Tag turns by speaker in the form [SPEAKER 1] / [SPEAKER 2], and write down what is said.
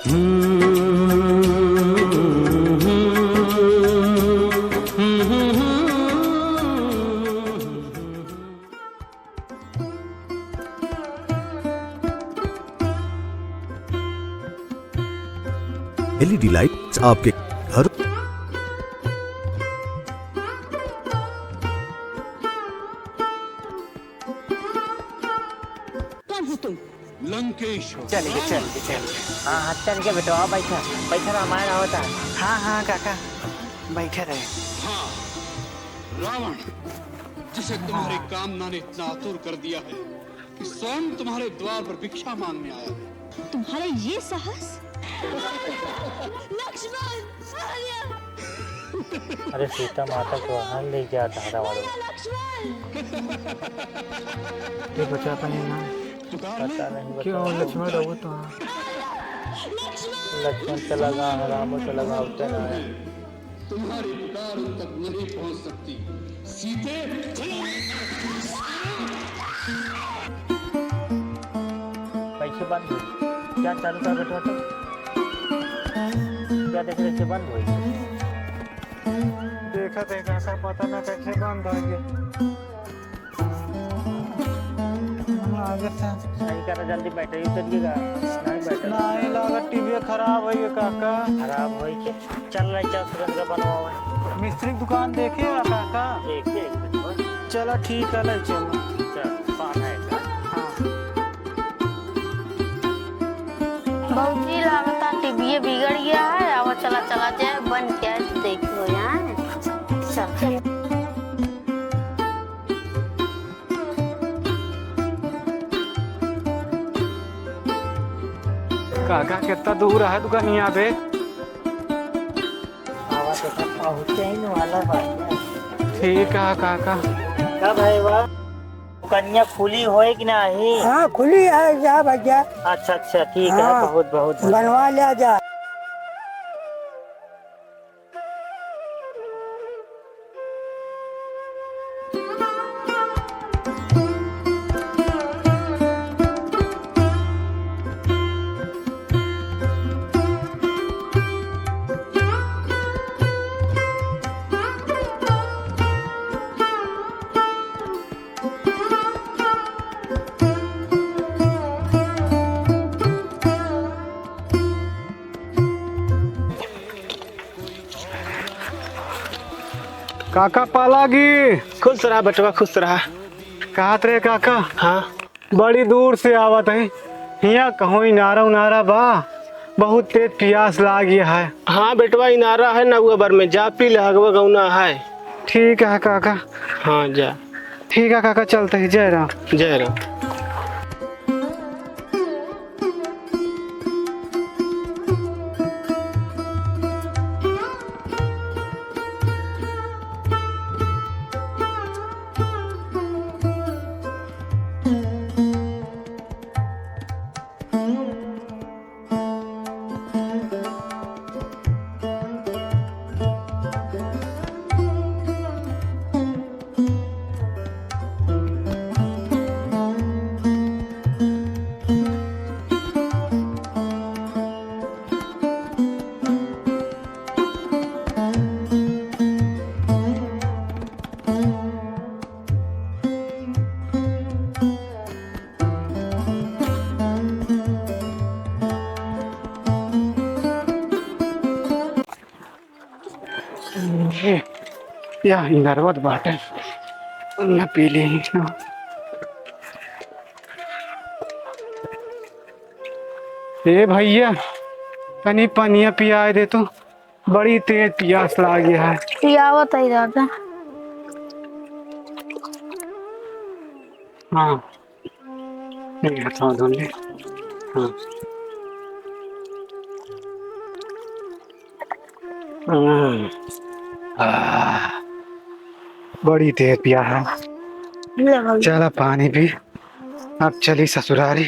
[SPEAKER 1] LED lights आपके घर।
[SPEAKER 2] कौन हो तुम?
[SPEAKER 3] लंकेश हो।
[SPEAKER 4] चलिए चलिए चलिए। हाँ हाँ चल के बेटवा बैठा बैठा रामायण होता है। हाँ हाँ काका बैठे रहे।
[SPEAKER 3] हाँ, रावण जिसे तुम्हारी कामना ने इतना आतुर कर दिया है कि स्वयं तुम्हारे द्वार पर भिक्षा मांगने आया है।
[SPEAKER 2] तुम्हारा ये साहस? लक्ष्मण!
[SPEAKER 4] अरे सीता माता को वहाँ ले गया था रावण।
[SPEAKER 5] ये बचा पाए ना?
[SPEAKER 4] पता नहीं
[SPEAKER 5] क्यों लक्ष्मण रहो तो?
[SPEAKER 4] लक्ष्मण चला गया, राम चला गया, उठे ना आया।
[SPEAKER 3] तुम्हारी पुकार उन तक नहीं पहुंच सकती। सीते
[SPEAKER 4] कैसे बंद हुई? क्या चालू था बेटवा तो? क्या देख रहे थे बंद हुई?
[SPEAKER 5] देखा देखा सर पता ना कैसे बंद हो गया। आगे से
[SPEAKER 4] सही करा, जल्दी बैठे उतरिएगा। नहीं बैठे
[SPEAKER 5] नहीं लगा टीवी खराब है काका।
[SPEAKER 4] खराब हो के चल रहा है। तुरंत का बनवा हुआ है।
[SPEAKER 5] मिस्त्री की दुकान देखिएगा काका।
[SPEAKER 4] देखिए
[SPEAKER 5] चलो ठीक है ले चलो।
[SPEAKER 4] चल पान है का?
[SPEAKER 5] हाँ
[SPEAKER 6] बहुजी लागता टीवी बिगड़ गया है। अब चला चला जाए बन क्या देख लो यहाँ। चल
[SPEAKER 5] काका कितना दूर है दुकानिया पे?
[SPEAKER 4] आवा तो सब पहुँचे ही वाला बात है।
[SPEAKER 5] ठीक है काका।
[SPEAKER 4] कब है वह? कन्या खुली होए कि नहीं?
[SPEAKER 7] हाँ खुली है जा भैया।
[SPEAKER 4] अच्छा अच्छा ठीक है।
[SPEAKER 7] हाँ।
[SPEAKER 4] बहुत बहुत
[SPEAKER 7] बनवा लिया जा।
[SPEAKER 5] काका पालागी।
[SPEAKER 4] खुश रहा बटवा खुश रहा।
[SPEAKER 5] कहा रे काका?
[SPEAKER 4] हाँ
[SPEAKER 5] बड़ी दूर से आवत है। यहाँ कहो इनारा उनारा बा। बहुत तेज प्यास लाग गया है।
[SPEAKER 4] हाँ बेटवा इनारा है नौवा बार में जा पी लगवा गौना है।
[SPEAKER 5] ठीक है काका।
[SPEAKER 4] हाँ जा।
[SPEAKER 5] ठीक है काका चलते ही। जय राम।
[SPEAKER 4] जय राम।
[SPEAKER 5] या नर्वत बाटे न पी ले ना। ए भैया तनी पनिया पिया दे तो। बड़ी तेज प्यास लाग गया है।
[SPEAKER 6] पियावत है दादा।
[SPEAKER 5] हाँ नहीं हाथ धो ले। हाँ बड़ी तेज पिया है। चला पानी भी। अब चली ससुरारी।